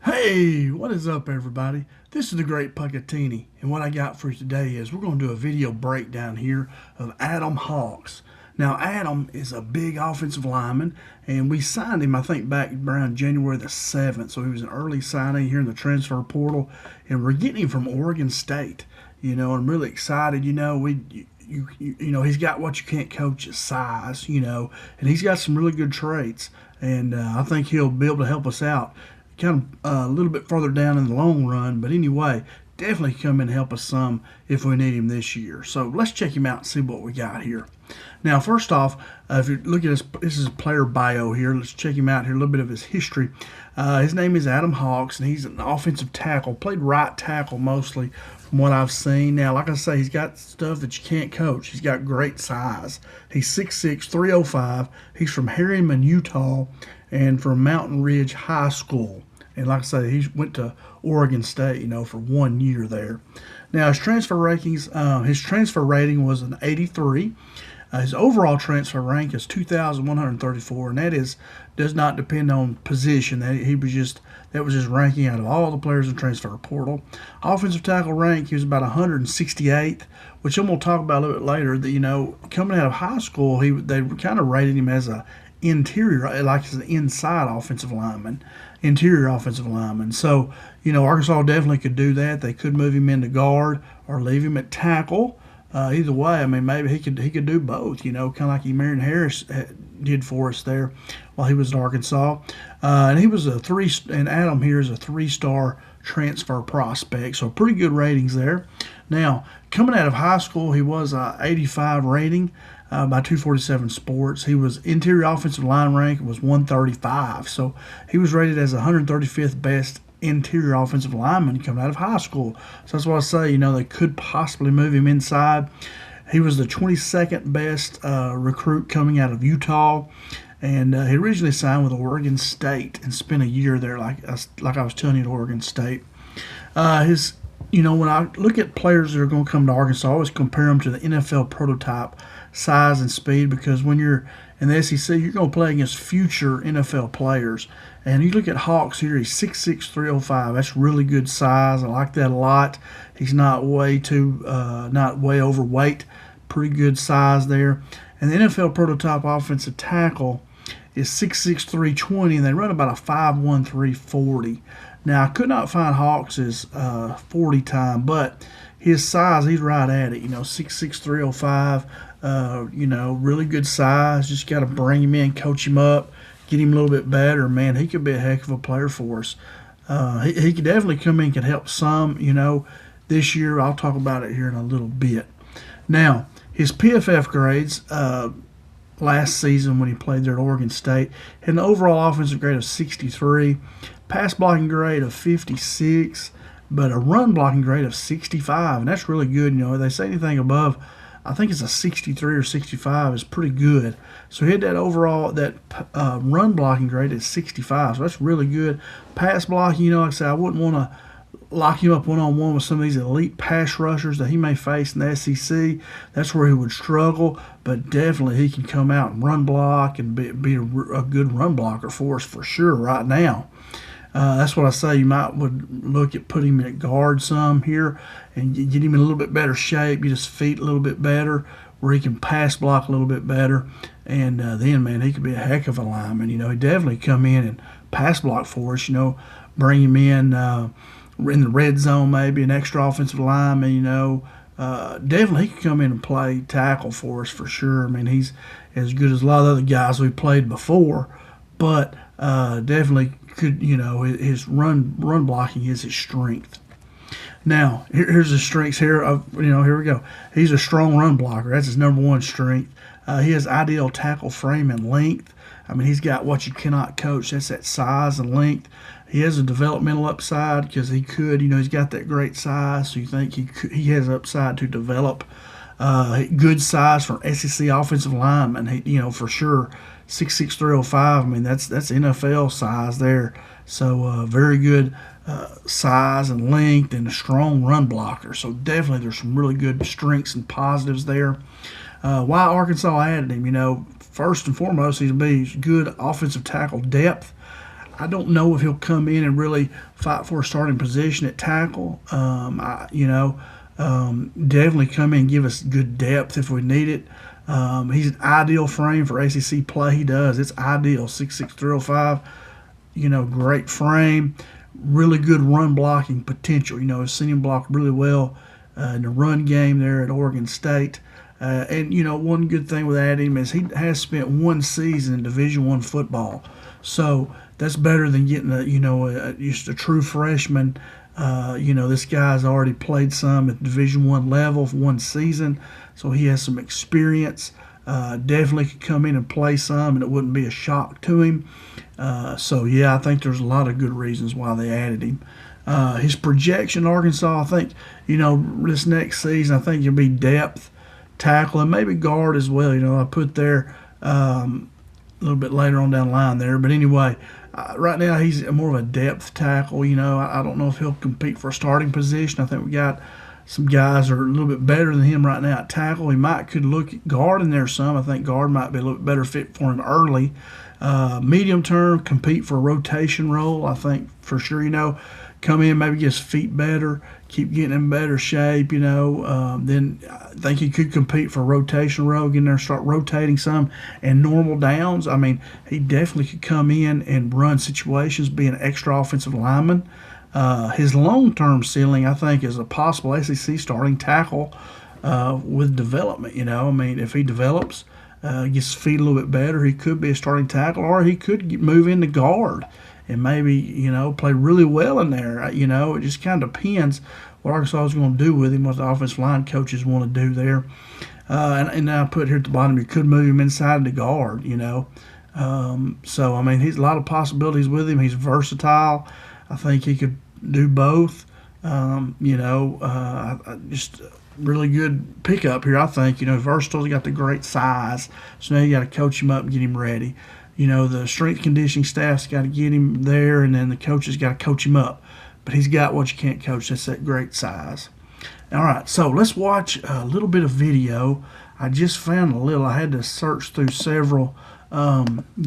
Hey, what is up, everybody? This is the Great Puckatini, and what I got for you today is we're going to do a video breakdown here of Adam Hawks. Now, Adam is a big offensive lineman, and we signed him, I think, back around January the 7th, so he was an early signing here in the transfer portal, and we're getting him from Oregon State. I'm really excited. He's got what you can't coach is size, and he's got some really good traits, and I think he'll be able to help us out kind of a little bit further down in the long run. But anyway, definitely come in and help us some if we need him this year. So let's check him out and see what we got here. Now, first off, if you look at this is a player bio here. Let's check him out here, a little bit of his history. His name is Adam Hawks, and he's an offensive tackle. Played right tackle mostly from what I've seen. Now, like I say, he's got stuff that you can't coach. He's got great size. He's 6'6", 305. He's from Harriman, Utah, and from Mountain Ridge High School. And like I say, he went to Oregon State, for 1 year there. Now, his transfer rating was an 83. His overall transfer rank is 2,134, and does not depend on position. That was just ranking out of all the players in the transfer portal. Offensive tackle rank, he was about 168th, which I'm going to talk about a little bit later. That coming out of high school, they kind of rated him as a interior, like as an inside offensive lineman, interior offensive lineman. So, Arkansas definitely could do that. They could move him into guard or leave him at tackle. Either way, I mean, maybe he could do both, kind of like Marion Harris did for us there while he was at Arkansas. And he was and Adam here is a 3-star transfer prospect, so pretty good ratings there. Now, coming out of high school, he was 85 rating by 247 Sports. He was interior offensive line rank was 135, so he was rated as 135th best interior offensive lineman coming out of high school. So that's why I say, they could possibly move him inside. He was the 22nd best recruit coming out of Utah, and he originally signed with Oregon State and spent a year there, like I was telling you, at Oregon State. When I look at players that are going to come to Arkansas, I always compare them to the NFL prototype size and speed, because when you're in the SEC, you're going to play against future NFL players. And you look at Hawks here, he's 6'6", 305. That's really good size. I like that a lot. He's not way overweight. Pretty good size there. And the NFL prototype offensive tackle is 6'6", 320, and they run about a 5'1", 340. Now, I could not find Hawks' 40 time, but his size, he's right at it. 6'6", 305. Really good size. Just got to bring him in, coach him up, get him a little bit better. Man, he could be a heck of a player for us. He could definitely come in, can help some, this year. I'll talk about it here in a little bit. Now, his PFF grades last season when he played there at Oregon State had an overall offensive grade of 63, pass blocking grade of 56, but a run blocking grade of 65, and that's really good. If they say anything above, I think it's a 63 or 65 is pretty good. So he had that overall, run blocking grade at 65, so that's really good. Pass blocking, like I said, I wouldn't want to lock him up one-on-one with some of these elite pass rushers that he may face in the SEC. That's where he would struggle, but definitely he can come out and run block and be a good run blocker for us for sure right now. That's what I say. You would look at putting him at guard some here and get him in a little bit better shape, get his feet a little bit better, where he can pass block a little bit better. And then, man, he could be a heck of a lineman. He definitely come in and pass block for us, bring him in the red zone, maybe an extra offensive lineman, definitely he could come in and play tackle for us for sure. I mean, he's as good as a lot of other guys we played before, but definitely could, his run blocking is his strength. Now, here's his strengths here. Here we go. He's a strong run blocker. That's his number one strength. He has ideal tackle frame and length. I mean, he's got what you cannot coach. That's that size and length. He has a developmental upside because he could, he's got that great size. So you think he has upside to develop. Good size for SEC offensive lineman. For sure. 6'6", 305. I mean, that's NFL size there. So very good size and length and a strong run blocker. So definitely there's some really good strengths and positives there. Why Arkansas added him, first and foremost, he's good offensive tackle depth. I don't know if he'll come in and really fight for a starting position at tackle. Definitely come in and give us good depth if we need it. He's an ideal frame for ACC play. He does. It's ideal. 6'6", 305. Great frame. Really good run blocking potential. I've seen him block really well in the run game there at Oregon State. One good thing with him is he has spent one season in Division I football. So that's better than getting just a true freshman. This guy's already played some at Division I level for one season, so he has some experience. Definitely could come in and play some, and it wouldn't be a shock to him. I think there's a lot of good reasons why they added him. His projection, Arkansas, I think, this next season, I think he'll be depth, tackle, and maybe guard as well. I put there a little bit later on down the line there. But anyway, right now he's more of a depth tackle. I don't know if he'll compete for a starting position. I think we got some guys that are a little bit better than him right now at tackle. He could look at guard in there some. I think guard might be a little bit better fit for him early. Medium term, compete for a rotation role. I think for sure, come in, maybe get his feet better, keep getting in better shape, then I think he could compete for a rotation role, get in there and start rotating some. And normal downs, he definitely could come in and run situations, be an extra offensive lineman. His long-term ceiling, I think, is a possible SEC starting tackle with development. If he develops, gets his feet a little bit better, he could be a starting tackle, or he could move into guard and maybe, play really well in there. It just kind of depends what Arkansas is going to do with him, what the offensive line coaches want to do there. And now I put here at the bottom, you could move him inside the guard, he's a lot of possibilities with him. He's versatile. I think he could do both. Just really good pickup here, I think. Versatile, he got the great size. So now you got to coach him up and get him ready. The strength conditioning staff's got to get him there, and then the coaches got to coach him up. But he's got what you can't coach. That's that great size. All right, so let's watch a little bit of video. I just found a little. I had to search through several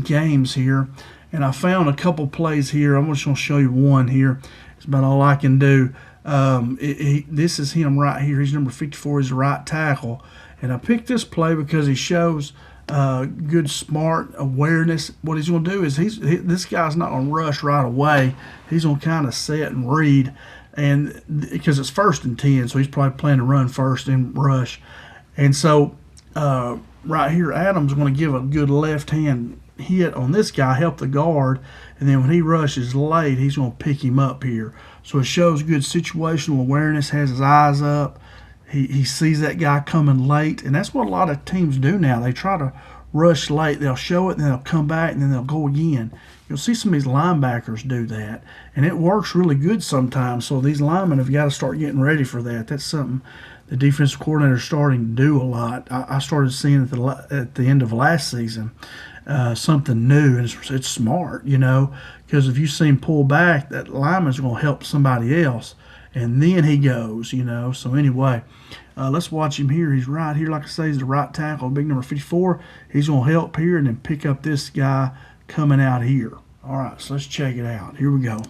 games here, and I found a couple plays here. I'm just going to show you one here. It's about all I can do. This is him right here. He's number 54. He's the right tackle. And I picked this play because he shows good, smart awareness. What he's going to do is this guy's not going to rush right away. He's going to kind of set and read, and because it's 1st and 10, so he's probably planning to run first and rush. And so right here, Adams is going to give a good left hand hit on this guy, help the guard, and then when he rushes late, he's going to pick him up here. So it shows good situational awareness, has his eyes up. He sees that guy coming late, and that's what a lot of teams do now. They try to rush late. They'll show it, and then they'll come back, and then they'll go again. You'll see some of these linebackers do that, and it works really good sometimes. So these linemen have got to start getting ready for that. That's something the defensive coordinator is starting to do a lot. I started seeing at the end of last season something new, and it's smart, because if you see him pull back, that lineman's going to help somebody else. And then he goes, So anyway, let's watch him here. He's right here, like I say, he's the right tackle, big number 54. He's going to help here and then pick up this guy coming out here. All right, so let's check it out. Here we go.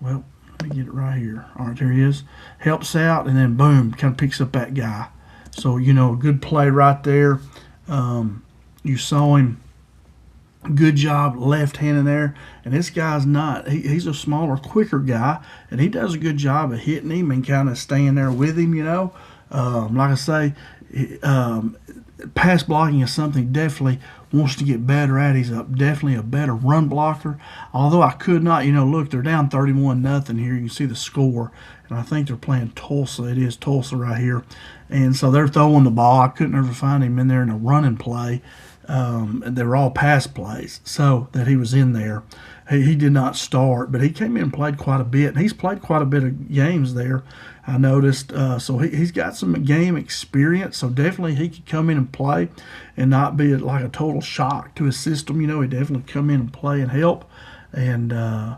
Well, let me get it right here. All right, there he is. Helps out, and then boom, kind of picks up that guy. So, a good play right there. You saw him. Good job left-handed there, and this guy's not. He's a smaller, quicker guy, and he does a good job of hitting him and kind of staying there with him. Like I say, pass blocking is something he definitely wants to get better at. He's definitely a better run blocker. Although I could not, look, they're down 31-0 here. You can see the score, and I think they're playing Tulsa. It is Tulsa right here, and so they're throwing the ball. I couldn't ever find him in there in a running play. They were all pass plays, so that he was in there. He did not start, but he came in and played quite a bit. And he's played quite a bit of games there, I noticed. So he's got some game experience, so definitely he could come in and play and not be like a total shock to his system. He definitely come in and play and help, and I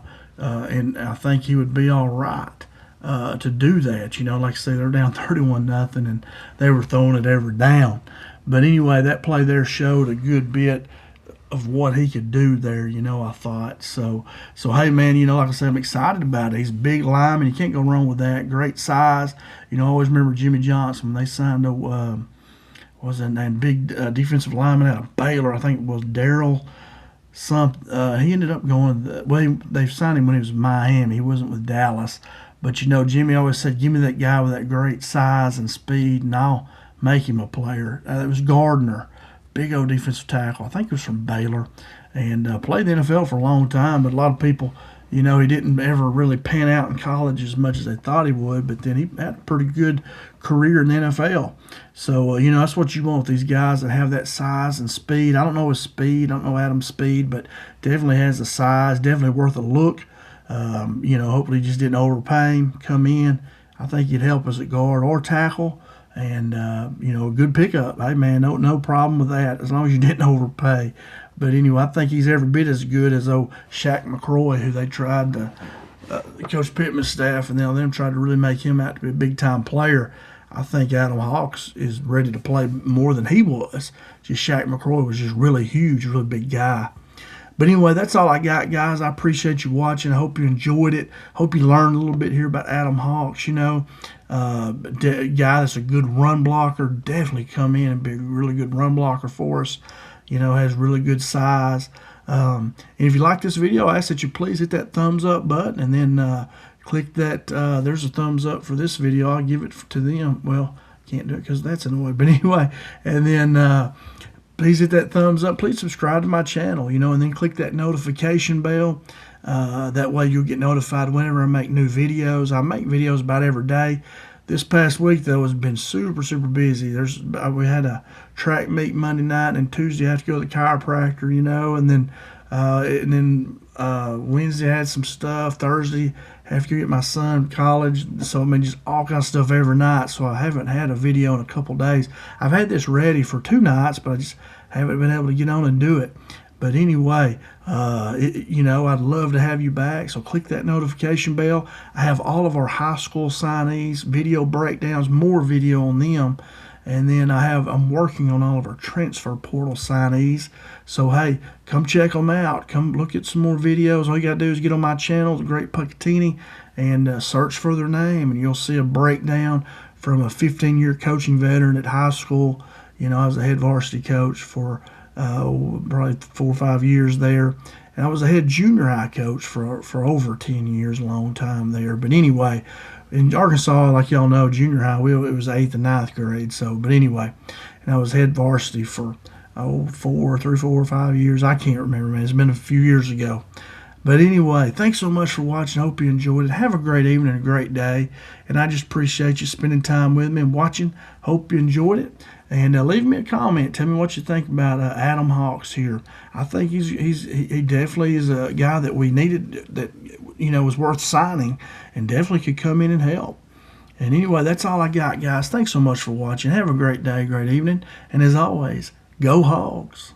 think he would be all right to do that. Like I say, they're down 31-0, and they were throwing it every down. But anyway, that play there showed a good bit of what he could do there, I thought. So hey, man, like I said, I'm excited about it. He's a big lineman. You can't go wrong with that. Great size. I always remember Jimmy Johnson when they signed what was that name? Big defensive lineman out of Baylor. I think it was Darrell. He ended up going. They signed him when he was in Miami. He wasn't with Dallas. But Jimmy always said, "Give me that guy with that great size and speed, and I'll make him a player." It was Gardner, big old defensive tackle. I think he was from Baylor, and played the NFL for a long time. But a lot of people, he didn't ever really pan out in college as much as they thought he would. But then he had a pretty good career in the NFL. So that's what you want with these guys that have that size and speed. I don't know his speed. I don't know Adam's speed, but definitely has the size. Definitely worth a look. Hopefully he just didn't overpay him, come in. I think he'd help us at guard or tackle, and, a good pickup. Hey, man, no problem with that as long as you didn't overpay. But anyway, I think he's every bit as good as old Shaq McCroy, who they tried to, Coach Pittman's staff, and them tried to really make him out to be a big-time player. I think Adam Hawks is ready to play more than he was. Just Shaq McCroy was just really huge, really big guy. But anyway, that's all I got, guys. I appreciate you watching. I hope you enjoyed it. Hope you learned a little bit here about Adam Hawks. Guy that's a good run blocker. Definitely come in and be a really good run blocker for us. Has really good size. And if you like this video, I ask that you please hit that thumbs up button, and then click that. There's a thumbs up for this video. I'll give it to them. Well, can't do it because that's annoying. But anyway, and then please hit that thumbs up. Please subscribe to my channel, and then click that notification bell. That way you'll get notified whenever I make new videos. I make videos about every day. This past week, though, has been super, super busy. We had a track meet Monday night, and Tuesday I have to go to the chiropractor, and then Wednesday I had some stuff. Thursday I have to get my son to college. So, just all kinds of stuff every night. So I haven't had a video in a couple days. I've had this ready for 2 nights, but I just haven't been able to get on and do it. But anyway, I'd love to have you back. So click that notification bell. I have all of our high school signees, video breakdowns, more video on them. And then I'm working on all of our transfer portal signees. So, hey, come check them out. Come look at some more videos. All you got to do is get on my channel, The Great Puckatini, and search for their name. And you'll see a breakdown from a 15-year coaching veteran at high school. I was a head varsity coach for probably 4 or 5 years there. And I was a head junior high coach for over 10 years, a long time there. But anyway, in Arkansas, like y'all know, junior high, it was 8th and 9th grade. But anyway, and I was head varsity for 3, 4, or 5 years. I can't remember, man. It's been a few years ago. But anyway, thanks so much for watching. Hope you enjoyed it. Have a great evening, a great day. And I just appreciate you spending time with me and watching. Hope you enjoyed it. And leave me a comment. Tell me what you think about Adam Hawks here. I think he definitely is a guy that we needed, that was worth signing, and definitely could come in and help. And anyway, that's all I got, guys. Thanks so much for watching. Have a great day, great evening. And as always, go Hogs.